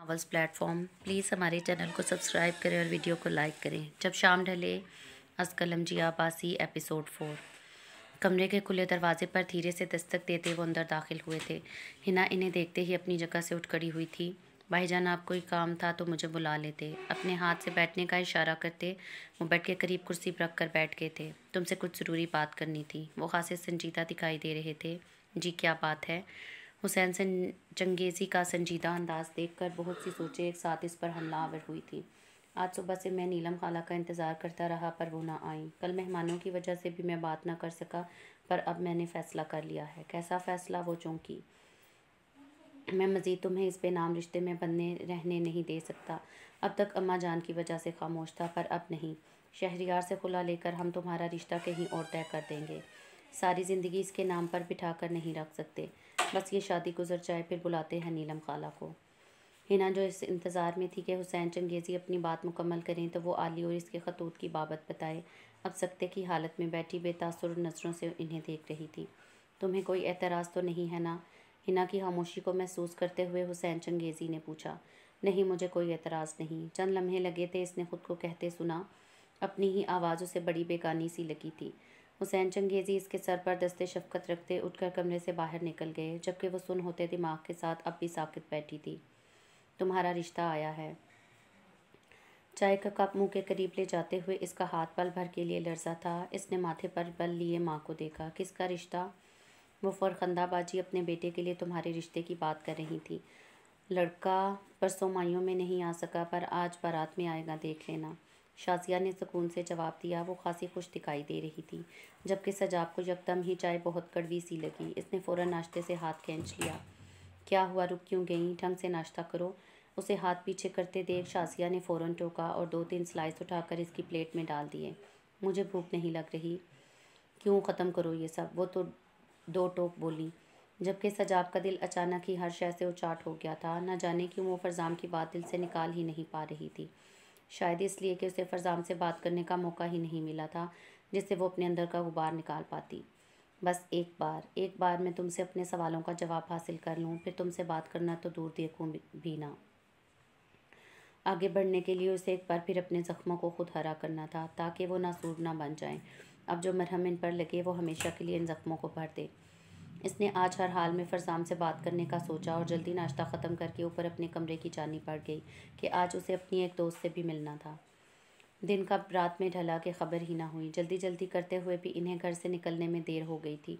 Novels platform, please हमारे channel को subscribe करें और वीडियो को लाइक करें। जब शाम ढले, अज़ कलम जिया बासी एपिसोड 4। कमरे के खुले दरवाजे पर धीरे से दस्तक देते वो अंदर दाखिल हुए थे। हिना इन्हें देखते ही अपनी जगह से उठ खड़ी हुई थी। भाईजान, आप कोई काम था तो मुझे बुला लेते। अपने हाथ से बैठने का इशारा करते वो बेड के करीब कुर्सी पर रख कर बैठ गए थे। तुमसे कुछ ज़रूरी बात करनी थी। वो खासे संजीदा दिखाई दे रहे थे। जी, क्या बात है? हुसैन चंगेज़ी का संजीदा अंदाज देखकर बहुत सी सोचें एक साथ इस पर हमला आवर हुई थी। आज सुबह से मैं नीलम खाला का इंतज़ार करता रहा पर वो ना आई। कल मेहमानों की वजह से भी मैं बात ना कर सका, पर अब मैंने फ़ैसला कर लिया है। कैसा फ़ैसला? वो चौंकी। मैं मज़ीद तुम्हें इस बेनाम रिश्ते में बंधे रहने नहीं दे सकता। अब तक अम्मा जान की वजह से खामोश था, पर अब नहीं। शहरियार से खुला लेकर हम तुम्हारा रिश्ता कहीं और तय कर देंगे। सारी ज़िंदगी इसके नाम पर बिठा कर नहीं रख सकते। बस ये शादी गुजर जाए, फिर बुलाते हैं नीलम खाला को। हिना, जो इस इंतज़ार में थी कि हुसैन चंगेज़ी अपनी बात मुकम्मल करें तो वो आली और इसके खतूत की बाबत बताए, अब सकते की हालत में बैठी बेतासुर नज़रों से इन्हें देख रही थी। तुम्हें कोई एतराज़ तो नहीं है ना? हिना की खामोशी को महसूस करते हुए हुसैन चंगेज़ी ने पूछा। नहीं, मुझे कोई एतराज़ नहीं। चंद लम्हे लगे थे इसने खुद को कहते सुना। अपनी ही आवाज़ उसे बड़ी बेगानी सी लगी थी। हुसैन चंगेज़ी इसके सर पर दस्ते शफ़क़त रखते उठकर कमरे से बाहर निकल गए, जबकि वो सुन होते दिमाग के साथ अब भी साकित बैठी थी। तुम्हारा रिश्ता आया है। चाय का कप मुंह के करीब ले जाते हुए इसका हाथ पल भर के लिए लर्जा था। इसने माथे पर बल लिए माँ को देखा। किसका रिश्ता? वो फरखंदाबाजी अपने बेटे के लिए तुम्हारे रिश्ते की बात कर रही थी। लड़का परसों माइयों में नहीं आ सका, पर आज बारात में आएगा, देख लेना। शाजिया ने सुकून से जवाब दिया। वो खासी खुश दिखाई दे रही थी, जबकि सजाब को यकदम ही चाय बहुत कड़वी सी लगी। इसने फ़ौरन नाश्ते से हाथ खींच लिया। क्या हुआ, रुक क्यों गई? ढंग से नाश्ता करो। उसे हाथ पीछे करते देख शाजिया ने फ़ौरन टोका और 2-3 स्लाइस उठाकर इसकी प्लेट में डाल दिए। मुझे भूख नहीं लग रही। क्यों, ख़त्म करो ये सब। वो तो 2 टोक बोली, जबकि सजाब का दिल अचानक ही हर शय से उचाट हो गया था। न जाने क्यों वो फ़रज़ाम की बात दिल से निकाल ही नहीं पा रही थी। शायद इसलिए कि उसे फ़रज़ाम से बात करने का मौका ही नहीं मिला था, जिससे वो अपने अंदर का गुबार निकाल पाती। बस एक बार मैं तुमसे अपने सवालों का जवाब हासिल कर लूँ, फिर तुमसे बात करना तो दूर देखूँ भी ना। आगे बढ़ने के लिए उसे एक बार फिर अपने ज़ख्मों को खुद हरा करना था, ताकि वो नासूर ना बन जाएं। अब जो मरहम इन पर लगे वो हमेशा के लिए इन ज़ख्मों को भर दे। इसने आज हर हाल में फ़रज़ाम से बात करने का सोचा और जल्दी नाश्ता ख़त्म करके ऊपर अपने कमरे की जानी पड़ गई कि आज उसे अपनी एक दोस्त से भी मिलना था। दिन कब रात में ढला कि खबर ही ना हुई। जल्दी जल्दी करते हुए भी इन्हें घर से निकलने में देर हो गई थी।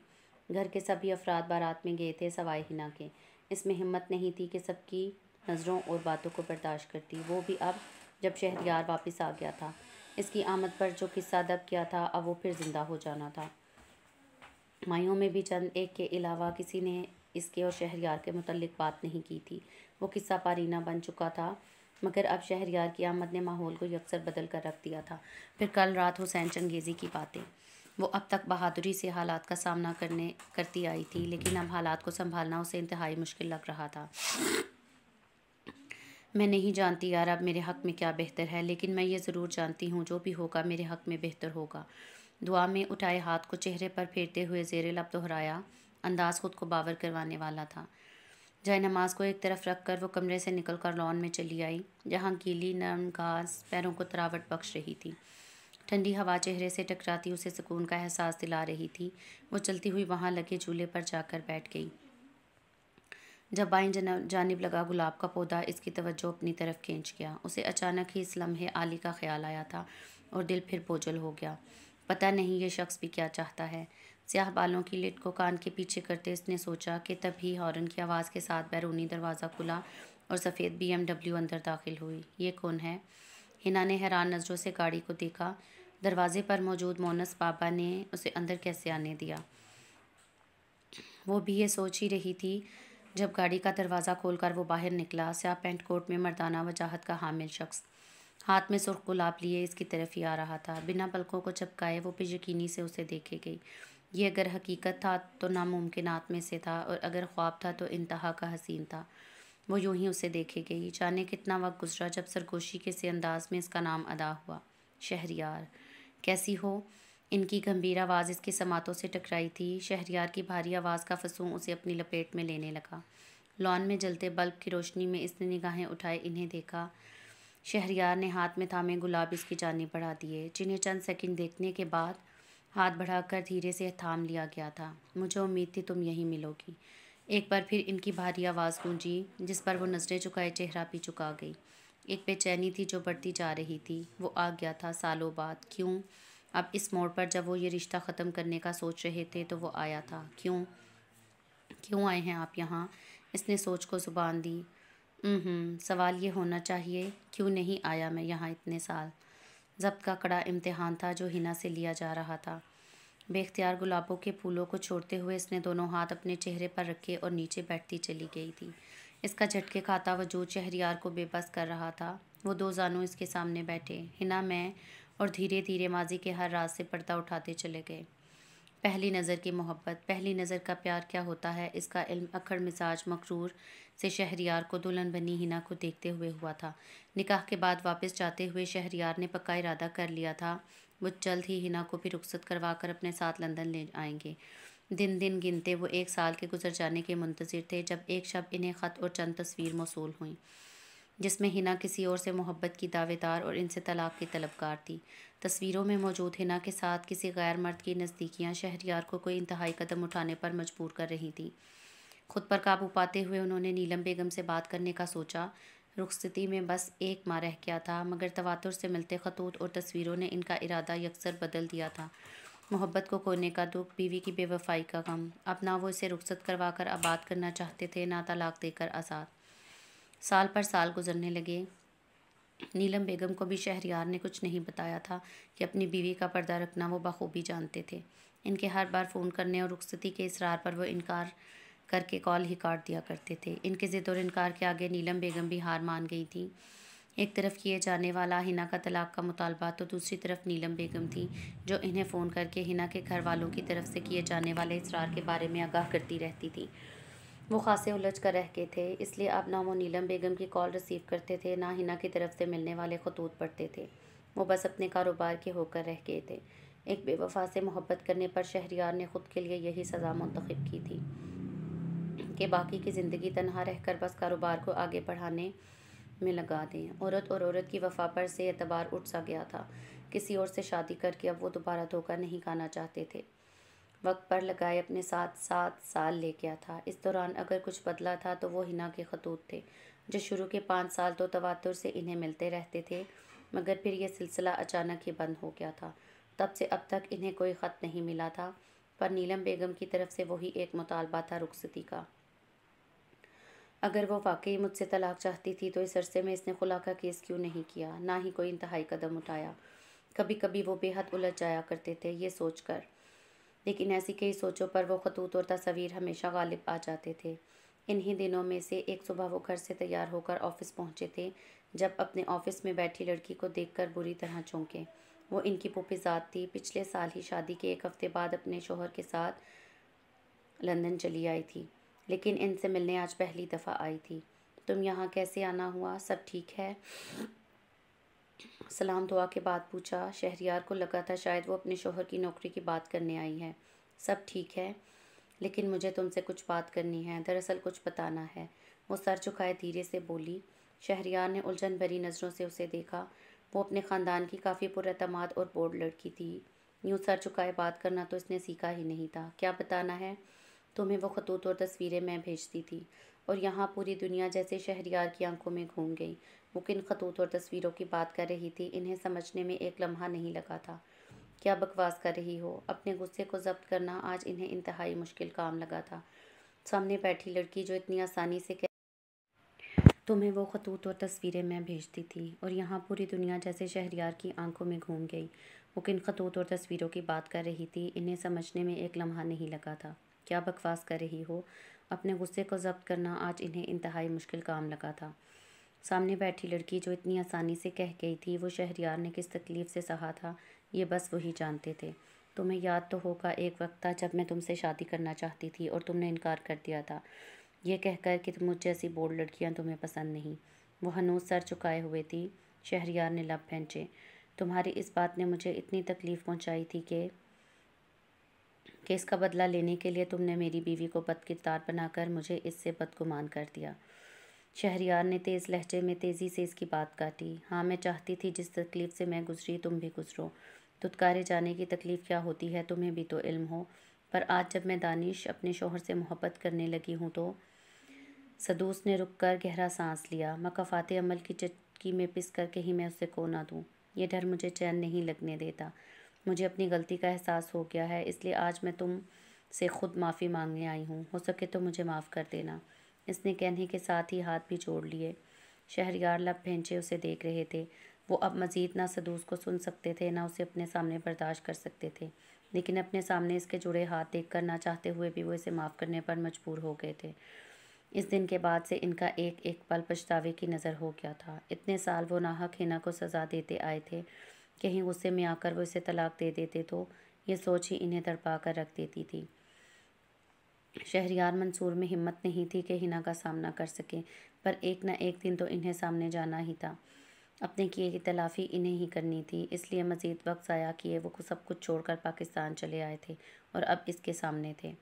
घर के सभी अफराद बारात में गए थे सिवाय हिना के। इसमें हिम्मत नहीं थी कि सबकी नज़रों और बातों को बर्दाश्त करती, वो भी अब जब शहरयार वापस आ गया था। इसकी आमद पर जो किस्सा दब किया था, अब वो फिर ज़िंदा हो जाना था। माइयों में भी चंद एक के अलावा किसी ने इसके और शहरयार के मुतल्लिक बात नहीं की थी। वो किस्सा पारीना बन चुका था, मगर अब शहरयार की आमद ने माहौल को यकसर बदल कर रख दिया था। फिर कल रात हुसैन चंगेज़ी की बातें। वो अब तक बहादुरी से हालात का सामना करती आई थी, लेकिन अब हालात को संभालना उसे इंतहाई मुश्किल लग रहा था। मैं नहीं जानती यार अब मेरे हक़ में क्या बेहतर है, लेकिन मैं ये ज़रूर जानती हूँ जो भी होगा मेरे हक़ में बेहतर होगा। दुआ में उठाए हाथ को चेहरे पर फेरते हुए ज़ेरे लब दोहराया। अंदाज़ खुद को बावर करवाने वाला था। जाए नमाज को एक तरफ रख कर वो कमरे से निकल कर लॉन में चली आई, जहाँ गीली नरम घास पैरों को तरावट बख्श रही थी। ठंडी हवा चेहरे से टकराती उसे सुकून का एहसास दिला रही थी। वो चलती हुई वहाँ लगे झूले पर जाकर बैठ गई। जब बाईं जानिब लगा गुलाब का पौधा इसकी तवज्जो अपनी तरफ खींच गया। उसे अचानक ही इस लम्हे आली का ख्याल आया था और दिल फिर बोझल हो गया। पता नहीं ये शख्स भी क्या चाहता है। स्याह बालों की लिट को कान के पीछे करते इसने सोचा कि तभी हॉर्न की आवाज़ के साथ बैरूनी दरवाज़ा खुला और सफ़ेद BMW अंदर दाखिल हुई। ये कौन है? हिना ने हैरान नज़रों से गाड़ी को देखा। दरवाजे पर मौजूद मोनस बाबा ने उसे अंदर कैसे आने दिया? वो भी ये सोच ही रही थी जब गाड़ी का दरवाज़ा खोलकर वो बाहर निकला। स्याह पैंट कोट में मर्दाना वजाहत का हामिल शख्स हाथ में सुर्ख गुलाब लिए इसकी तरफ ही आ रहा था। बिना पलकों को झपकाए वो बेयकीनी से उसे देखे गई। ये अगर हकीकत था तो नामुमकिनात में से था, और अगर ख्वाब था तो इंतहा का हसीन था। वो यूं ही उसे देखे गई। जाने कितना वक्त गुजरा जब सरगोशी के से अंदाज में इसका नाम अदा हुआ। शहरयार। कैसी हो? इनकी गंभीर आवाज़ इसकी समातों से टकराई थी। शहरयार की भारी आवाज़ का फसूं उसे अपनी लपेट में लेने लगा। लॉन में जलते बल्ब की रोशनी में इसने निगाहें उठाए इन्हें देखा। शहरयार ने हाथ में थामे गुलाब इसकी जानिब बढ़ा दिए, जिन्हें चंद सेकंड देखने के बाद हाथ बढ़ाकर धीरे से थाम लिया गया था। मुझे उम्मीद थी तुम यहीं मिलोगी। एक बार फिर इनकी भारी आवाज़ गूंजी, जिस पर वो नजरें झुकाए चेहरा भी झुका गई। एक बेचैनी थी जो बढ़ती जा रही थी। वो आ गया था सालों बाद। क्यों? अब इस मोड़ पर जब वो ये रिश्ता ख़त्म करने का सोच रहे थे तो वो आया था। क्यों? क्यों आए हैं आप यहाँ? इसने सोच को ज़ुबान दी। सवाल ये होना चाहिए, क्यों नहीं आया मैं यहाँ इतने साल? ज़ब्त का कड़ा इम्तिहान था जो हिना से लिया जा रहा था। बेख्तियार गुलाबों के फूलों को छोड़ते हुए इसने दोनों हाथ अपने चेहरे पर रखे और नीचे बैठती चली गई थी। इसका झटके खाता वजूद शहरयार को बेबस कर रहा था। वो दो जानू इसके सामने बैठे, हिना, मैं, और धीरे धीरे माजी के हर राज से पर्दा उठाते चले गए। पहली नज़र की मोहब्बत, पहली नज़र का प्यार क्या होता है, इसका इल्म अक्खड़ मिजाज मकरूर से शहरयार को दुल्हन बनी हिना को देखते हुए हुआ था। निकाह के बाद वापस जाते हुए शहरयार ने पक्का इरादा कर लिया था वो जल्द ही हिना को भी रुखसत करवा कर अपने साथ लंदन ले आएंगे। दिन दिन गिनते वो 1 साल के गुजर जाने के मुंतज़िर थे जब एक शब इन्हें ख़त और चंद तस्वीर मौसूल हुई, जिसमें हिना किसी और से मोहब्बत की दावेदार और इनसे तलाक की तलबगार थी। तस्वीरों में मौजूद हिना के साथ किसी गैर मर्द की नज़दीकियाँ शहरयार को कोई इंतहाई कदम उठाने पर मजबूर कर रही थी। खुद पर काबू पाते हुए उन्होंने नीलम बेगम से बात करने का सोचा। रुखसती में बस 1 माह रह गया था, मगर तवातुर से मिलते खतूत और तस्वीरों ने इनका इरादा यकसर बदल दिया था। मोहब्बत को खोने का दुख, बीवी की बेवफाई का गम। अब ना वो इसे रुखसत करवा कर आबाद करना चाहते थे, ना तलाक देकर आज़ाद। साल पर साल गुजरने लगे। नीलम बेगम को भी शहरयार ने कुछ नहीं बताया था कि अपनी बीवी का पर्दा रखना वो बखूबी जानते थे। इनके हर बार फ़ोन करने और रुखसती के इसरार पर वो इनकार करके कॉल ही काट दिया करते थे। इनके ज़िद और इनकार के आगे नीलम बेगम भी हार मान गई थी। एक तरफ किए जाने वाला हिना का तलाक का मुतालबा तो दूसरी तरफ नीलम बेगम थी जो इन्हें फ़ोन करके हिना के घर वालों की तरफ से किए जाने वाले इसरार के बारे में आगाह करती रहती थी। वो खासे उलझ कर रह गए थे, इसलिए अब ना वो नीलम बेगम की कॉल रिसीव करते थे, ना हिना की तरफ से मिलने वाले खतूत पढ़ते थे। वो बस अपने कारोबार के होकर रह गए थे। एक बेवफा से मोहब्बत करने पर शहरयार ने खुद के लिए यही सज़ा मुंतखब की थी कि बाकी की ज़िंदगी तनहा रहकर बस कारोबार को आगे बढ़ाने में लगा दें। औरत और औरत की वफा पर से एतबार उठ सा गया था। किसी और से शादी करके अब वो दोबारा धोखा नहीं खाना चाहते थे। वक्त पर लगाए अपने साथ 7 साल ले गया था। इस दौरान अगर कुछ बदला था तो वो हिना के खतूत थे, जो शुरू के 5 साल तो तवातुर से इन्हें मिलते रहते थे, मगर फिर यह सिलसिला अचानक ही बंद हो गया था। तब से अब तक इन्हें कोई ख़त नहीं मिला था, पर नीलम बेगम की तरफ से वही एक मुतालबा था, रुखसती का। अगर वो वाकई मुझसे तलाक चाहती थी तो इस अरसे में इसने खुला का केस क्यों नहीं किया, ना ही कोई इंतहाई कदम उठाया। कभी कभी वो बेहद उलझ जाया करते थे ये सोचकर, लेकिन ऐसी कई सोचों पर वो खतूत और तस्वीर हमेशा गालिब आ जाते थे। इन्हीं दिनों में से एक सुबह वो घर से तैयार होकर ऑफिस पहुंचे थे, जब अपने ऑफिस में बैठी लड़की को देखकर बुरी तरह चौंके। वो इनकी फूफीज़ाद थी। पिछले साल ही शादी के 1 हफ्ते बाद अपने शोहर के साथ लंदन चली आई थी, लेकिन इनसे मिलने आज पहली दफ़ा आई थी। तुम यहाँ कैसे आना हुआ? सब ठीक है? सलाम दुआ के बाद पूछा। शहरयार को लगा था शायद वो अपने शोहर की नौकरी की बात करने आई है। सब ठीक है, लेकिन मुझे तुमसे कुछ बात करनी है, दरअसल कुछ बताना है। वो सर झुकाए धीरे से बोली। शहरयार ने उलझन भरी नज़रों से उसे देखा। वो अपने ख़ानदान की काफ़ी पुरअतमाद और बोल्ड लड़की थी। यूँ सर झुकाए बात करना तो इसने सीखा ही नहीं था। क्या बताना है? तुम्हें वो खतूत और तस्वीरें मैं भेजती थी, और यहाँ पूरी दुनिया जैसे शहरयार की आंखों में घूम गई। वो किन खतूत और तस्वीरों की बात कर रही थी, इन्हें समझने में एक लम्हा नहीं लगा था। क्या बकवास कर रही हो? अपने गुस्से को जब्त करना आज इन्हें इंतहाई मुश्किल काम लगा था। सामने बैठी लड़की जो इतनी आसानी से तुम्हें वो खतूत और तस्वीरें मैं भेजती थी, और यहाँ पूरी दुनिया जैसे शहरयार की आंखों में घूम गई। वो किन खतूत और तस्वीरों की बात कर रही थी, इन्हें समझने में एक लम्हा नहीं लगा था। क्या बकवास कर रही हो? अपने गुस्से को जब्त करना आज इन्हें इंतहाई मुश्किल काम लगा था। सामने बैठी लड़की जो इतनी आसानी से कह गई थी वो शहरयार ने किस तकलीफ़ से सहा था, ये बस वही जानते थे। तुम्हें याद तो होगा, एक वक्त था जब मैं तुमसे शादी करना चाहती थी और तुमने इनकार कर दिया था, ये कहकर कि मुझ जैसी बोल्ड लड़कियां तुम्हें पसंद नहीं। वो हनूज सर झुकाए हुए थी। शहरयार ने लब खींचे। तुम्हारी इस बात ने मुझे इतनी तकलीफ़ पहुंचाई थी कि इसका बदला लेने के लिए तुमने मेरी बीवी को बदकिरदार बनाकर मुझे इससे बदगुमान कर दिया। शहरयार ने तेज़ लहजे में तेज़ी से इसकी बात काटी। हाँ, मैं चाहती थी जिस तकलीफ़ से मैं गुजरी तुम भी गुजरो। धुतकारे जाने की तकलीफ़ क्या होती है तुम्हें भी तो इल्म हो। पर आज जब मैं दानिश अपने शौहर से मोहब्बत करने लगी हूँ तो। सदूस ने रुक कर गहरा सांस लिया। मकाफाते अमल की चटकी में पिस कर कहीं मैं उसे खो ना दूँ, ये डर मुझे चैन नहीं लगने देता। मुझे अपनी गलती का एहसास हो गया है, इसलिए आज मैं तुम से खुद माफ़ी मांगने आई हूँ। हो सके तो मुझे माफ़ कर देना। इसने कहने के साथ ही हाथ भी जोड़ लिए। शहरयार लब भैंचे उसे देख रहे थे। वो अब मज़ीद ना सदूस को सुन सकते थे, ना उसे अपने सामने बर्दाश्त कर सकते थे। लेकिन अपने सामने इसके जुड़े हाथ देखकर ना चाहते हुए भी वो इसे माफ़ करने पर मजबूर हो गए थे। इस दिन के बाद से इनका एक एक पल पछतावे की नज़र हो गया था। इतने साल वो नाहक हिना को सज़ा देते आए थे, कहीं गुस्से में आकर वो इसे तलाक दे देते तो ये सोच ही इन्हें तड़पा कर रख देती थी। शहरयार मंसूर में हिम्मत नहीं थी कि हिना का सामना कर सके, पर एक न एक दिन तो इन्हें सामने जाना ही था। अपने किए की तलाफ़ी इन्हें ही करनी थी, इसलिए मज़ीद वक्त ज़ाया किए वो सब कुछ छोड़कर पाकिस्तान चले आए थे और अब इसके सामने थे।